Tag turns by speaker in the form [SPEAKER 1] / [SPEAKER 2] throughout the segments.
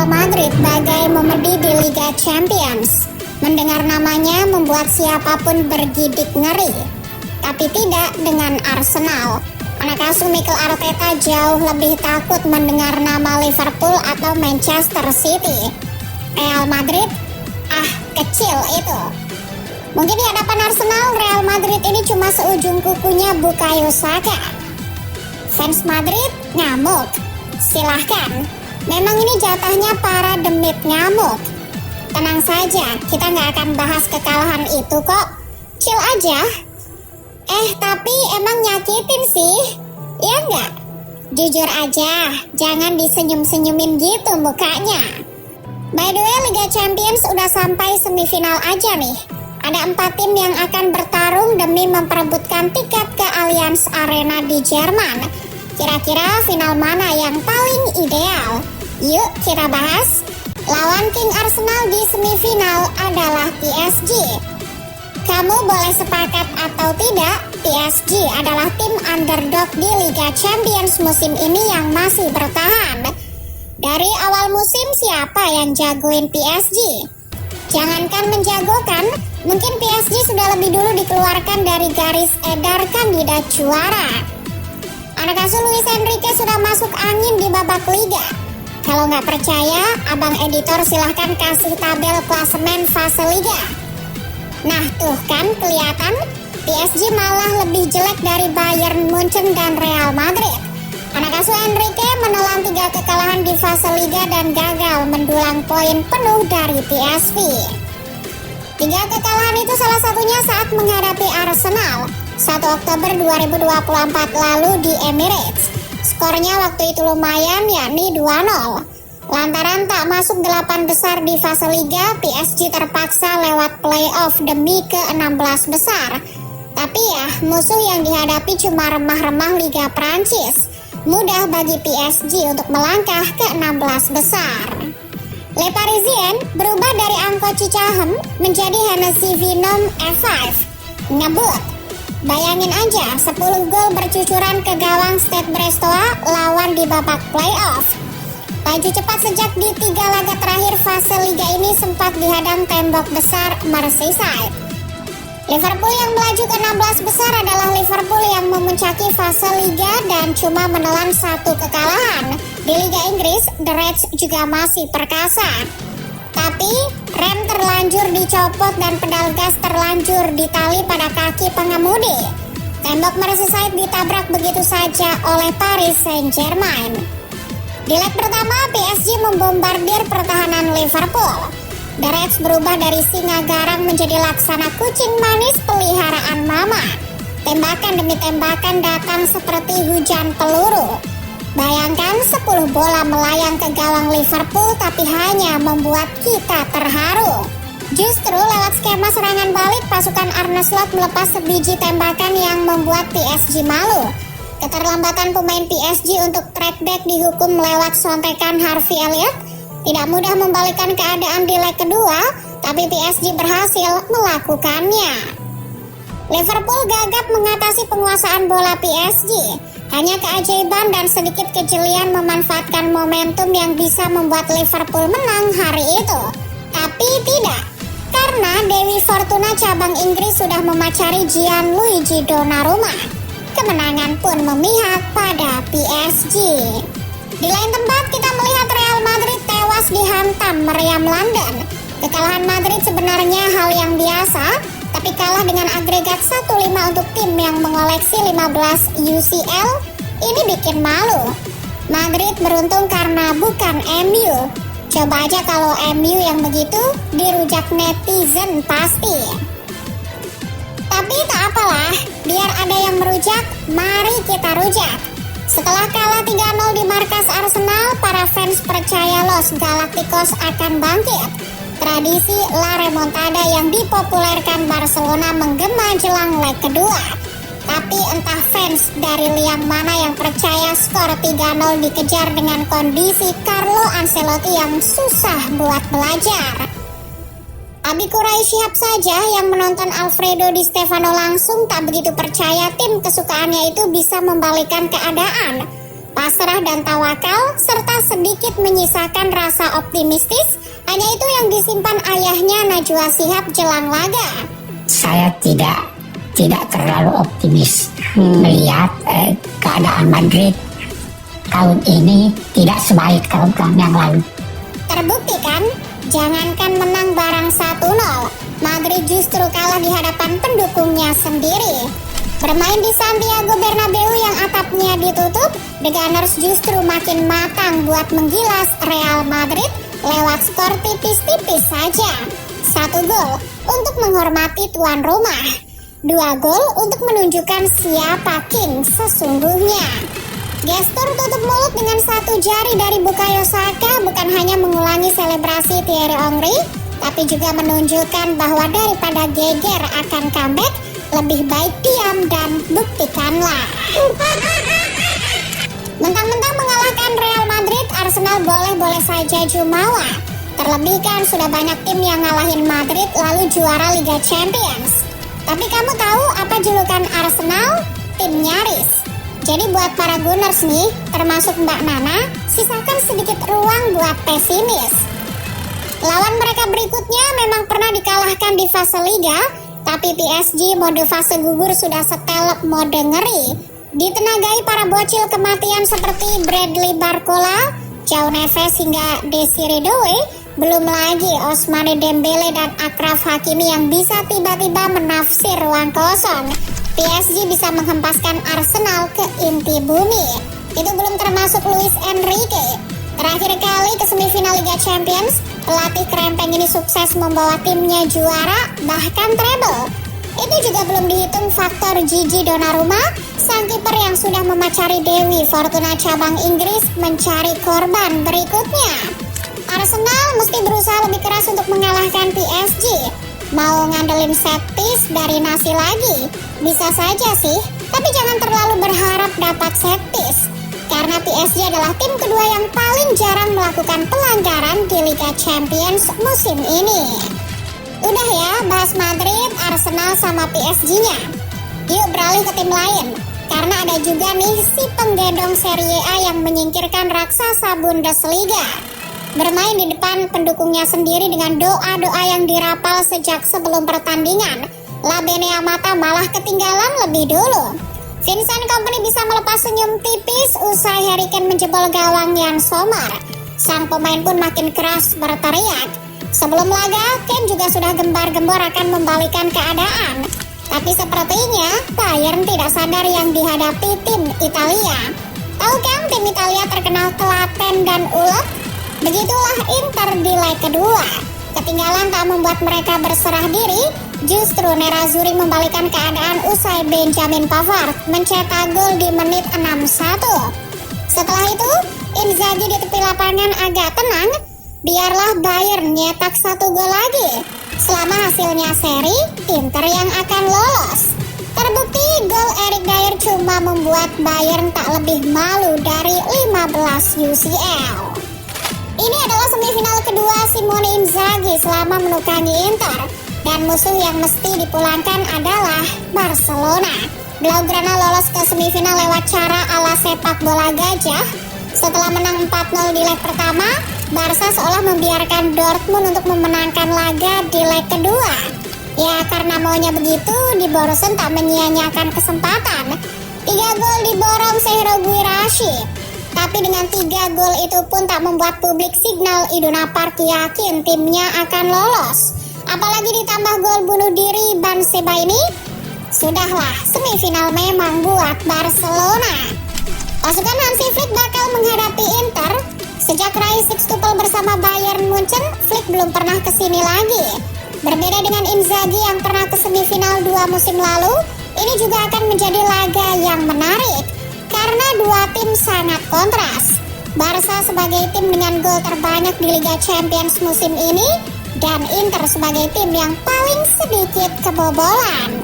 [SPEAKER 1] Real Madrid bagai memedi di Liga Champions. Mendengar namanya membuat siapapun bergidik ngeri. Tapi tidak dengan Arsenal. Anak asuh Mikel Arteta jauh lebih takut mendengar nama Liverpool atau Manchester City. Real Madrid, kecil itu. Mungkin di hadapan Arsenal, Real Madrid ini cuma seujung kukunya Bukayo Saka. Fans Madrid ngamuk. Silahkan. Memang ini jatahnya para demit ngamuk. Tenang saja, kita nggak akan bahas kekalahan itu kok. Chill aja. Tapi emang nyakitin sih? Ya nggak? Jujur aja, jangan disenyum-senyumin gitu mukanya. By the way, Liga Champions udah sampai semifinal aja nih. Ada 4 tim yang akan bertarung demi memperebutkan tiket ke Allianz Arena di Jerman. Kira-kira final mana yang paling ideal? Yuk kita bahas. Lawan King Arsenal di semifinal adalah PSG. Kamu boleh sepakat atau tidak, PSG adalah tim underdog di Liga Champions musim ini yang masih bertahan. Dari awal musim siapa yang jagoin PSG? Jangankan menjagokan, mungkin PSG sudah lebih dulu dikeluarkan dari garis edar kandidat juara. Anak asuh Luis Enrique sudah masuk angin di babak liga. Kalau nggak percaya, abang editor silahkan kasih tabel klasemen fase liga. Nah tuh kan kelihatan, PSG malah lebih jelek dari Bayern Munchen dan Real Madrid. Anak asuh Enrique menelan 3 kekalahan di fase liga dan gagal mendulang poin penuh dari PSV. 3 kekalahan itu salah satunya saat menghadapi Arsenal 1 Oktober 2024 lalu di Emirates. Skornya waktu itu lumayan, yakni 2-0. Lantaran tak masuk 8 besar di fase liga, PSG terpaksa lewat playoff demi ke-16 besar. Tapi ya, musuh yang dihadapi cuma remah-remah Liga Prancis. Mudah bagi PSG untuk melangkah ke-16 besar. Le Parisien berubah dari angkot Cicahem menjadi Hennessy Venom F5. Ngebut. Bayangin aja, 10 gol bercucuran ke gawang Stade Brestois lawan di babak playoff. Laju cepat sejak di 3 laga terakhir fase liga ini sempat dihadang tembok besar Merseyside. Liverpool yang melaju ke 16 besar adalah Liverpool yang memuncaki fase liga dan cuma menelan 1 kekalahan. Di Liga Inggris, The Reds juga masih perkasa. Tapi, rem terlanjur dicopot dan pedal gas terlanjur ditali pada kaki pengemudi. Tembok Merseyside ditabrak begitu saja oleh Paris Saint-Germain. Di leg pertama, PSG membombardir pertahanan Liverpool. The Reds berubah dari singa garang menjadi laksana kucing manis peliharaan mama. Tembakan demi tembakan datang seperti hujan peluru. Bayangkan 10 bola melayang ke gawang Liverpool tapi hanya membuat kita terharu. Justru lewat skema serangan balik, pasukan Arne Slot melepas sebiji tembakan yang membuat PSG malu. Keterlambatan pemain PSG untuk track back dihukum lewat sontekan Harvey Elliott. Tidak mudah membalikkan keadaan di leg kedua, tapi PSG berhasil melakukannya. Liverpool gagap mengatasi penguasaan bola PSG. Hanya keajaiban dan sedikit kejelian memanfaatkan momentum yang bisa membuat Liverpool menang hari itu. Tapi tidak, karena Dewi Fortuna cabang Inggris sudah memacari Gianluigi Donnarumma. Kemenangan pun memihak pada PSG. Di lain tempat kita melihat Real Madrid tewas dihantam meriam London. Kekalahan Madrid sebenarnya hal yang biasa, tapi kalah dengan agregat 1-5 untuk tim yang mengoleksi 15 UCL, ini bikin malu. Madrid beruntung karena bukan MU. Coba aja kalau MU yang begitu, dirujak netizen pasti. Tapi tak apalah, biar ada yang merujak, mari kita rujak. Setelah kalah 3-0 di markas Arsenal, para fans percaya Los Galacticos akan bangkit. Tradisi La Remontada yang dipopulerkan Barcelona menggema jelang leg kedua. Tapi entah fans dari liang mana yang percaya skor 3-0 dikejar dengan kondisi Carlo Ancelotti yang susah buat belajar. Abi Quraisy saja yang menonton Alfredo Di Stefano langsung tak begitu percaya tim kesukaannya itu bisa membalikkan keadaan. pasrah dan tawakal, serta sedikit menyisakan rasa optimistis, hanya itu yang disimpan ayahnya Najwa Shihab jelang laga.
[SPEAKER 2] Saya tidak terlalu optimis melihat keadaan Madrid tahun ini tidak sebaik tahun yang lalu.
[SPEAKER 1] Terbukti kan, jangankan menang barang 1-0, Madrid justru kalah di hadapan pendukungnya sendiri. Bermain di Santiago Bernabeu yang atapnya ditutup, The Gunners justru makin matang buat menggilas Real Madrid lewat skor tipis-tipis saja. 1 gol untuk menghormati tuan rumah, 2 gol untuk menunjukkan siapa king sesungguhnya. Gestur tutup mulut dengan 1 jari dari Bukayo Saka bukan hanya mengulangi selebrasi Thierry Henry, tapi juga menunjukkan bahwa daripada geger akan comeback, lebih baik diam dan buktikanlah. Mentang-mentang mengalahkan Real Madrid, Arsenal boleh-boleh saja jumawa. Terlebih kan sudah banyak tim yang ngalahin Madrid lalu juara Liga Champions. Tapi kamu tahu apa julukan Arsenal? Tim nyaris. Jadi buat para Gunners nih, termasuk Mbak Nana, sisakan sedikit ruang buat pesimis. Lawan mereka berikutnya memang pernah dikalahkan di fase Liga, tapi PSG mode fase gugur sudah setelep mode ngeri. Ditenagai para bocil kematian seperti Bradley Barcola, João Neves hingga Desiree Doué, belum lagi Ousmane Dembele dan Achraf Hakimi yang bisa tiba-tiba menafsir ruang kosong. PSG bisa menghempaskan Arsenal ke inti bumi. Itu belum termasuk Luis Enrique. Terakhir kali ke semifinal Liga Champions, pelatih kerempeng ini sukses membawa timnya juara, bahkan treble. Itu juga belum dihitung faktor Gigi Donnarumma, sang kiper yang sudah memacari Dewi Fortuna cabang Inggris mencari korban berikutnya. Arsenal mesti berusaha lebih keras untuk mengalahkan PSG. Mau ngandelin set piece dari nasi lagi? Bisa saja sih, tapi jangan terlalu berharap dapat set piece. Karena PSG adalah tim kedua yang paling jarang melakukan pelanggaran di Liga Champions musim ini. Udah ya, bahas Madrid, Arsenal sama PSG-nya. Yuk beralih ke tim lain. Karena ada juga nih si penggendong Serie A yang menyingkirkan raksasa Bundesliga. Bermain di depan pendukungnya sendiri dengan doa-doa yang dirapal sejak sebelum pertandingan, La Bene Amata malah ketinggalan lebih dulu. Vincent Kompany bisa melepas senyum tipis usai Harry Kane menjebol gawang Jan Sommer. Sang pemain pun makin keras berteriak. Sebelum laga, Kane juga sudah gembar-gembor akan membalikan keadaan. Tapi sepertinya Bayern tidak sadar yang dihadapi tim Italia. Tahu kan tim Italia terkenal telaten dan ulet? Begitulah Inter di leg kedua. Ketinggalan tak membuat mereka berserah diri, justru Nerazzurri membalikan keadaan usai Benjamin Pavard mencetak gol di menit 61. Setelah itu, Inzaghi di tepi lapangan agak tenang, biarlah Bayern nyetak 1 gol lagi. Selama hasilnya seri, Inter yang akan lolos. Terbukti gol Eric Dier cuma membuat Bayern tak lebih malu dari 15 UCL. Ini adalah semifinal kedua Simone Inzaghi selama menukangi Inter. Dan musuh yang mesti dipulangkan adalah Barcelona. Blaugrana lolos ke semifinal lewat cara ala sepak bola gajah. Setelah menang 4-0 di leg pertama, Barca seolah membiarkan Dortmund untuk memenangkan laga di leg kedua. Ya karena maunya begitu, di Borussen tak menyia-nyiakan kesempatan. 3 gol diborong Serhou Guirassy. Tapi dengan 3 gol itu pun tak membuat publik Signal Iduna Park yakin timnya akan lolos. Apalagi ditambah gol bunuh diri Ban Seba ini. Sudahlah, semifinal memang buat Barcelona. Pasukan Hansi Flick bakal menghadapi Inter. Sejak raih Sixtuple bersama Bayern Munchen, Flick belum pernah kesini lagi. Berbeda dengan Inzaghi yang pernah ke semifinal 2 musim lalu, ini juga akan menjadi laga yang menarik. Karena dua tim sangat kontras. Barca sebagai tim dengan gol terbanyak di Liga Champions musim ini, dan Inter sebagai tim yang paling sedikit kebobolan.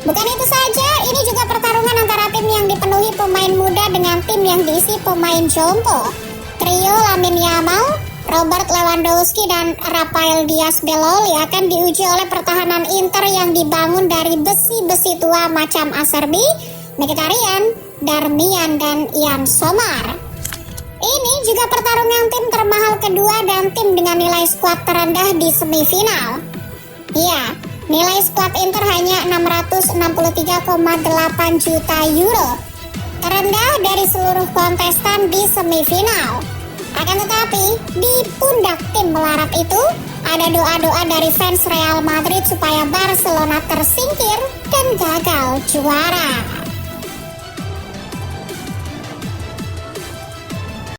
[SPEAKER 1] Bukan itu saja, ini juga pertarungan antara tim yang dipenuhi pemain muda dengan tim yang diisi pemain jompo. Trio Lamine Yamal, Robert Lewandowski, dan Rafael Diaz Beloli akan diuji oleh pertahanan Inter yang dibangun dari besi-besi tua macam Acerbi, Mkhitaryan, Darmian dan Ian Somar. Ini juga pertarungan tim termahal kedua dan tim dengan nilai skuad terendah di semifinal. Ya, nilai skuad Inter hanya 663,8 juta euro, terendah dari seluruh kontestan di semifinal. Akan tetapi, di pundak tim melarat itu, ada doa-doa dari fans Real Madrid supaya Barcelona tersingkir dan gagal juara.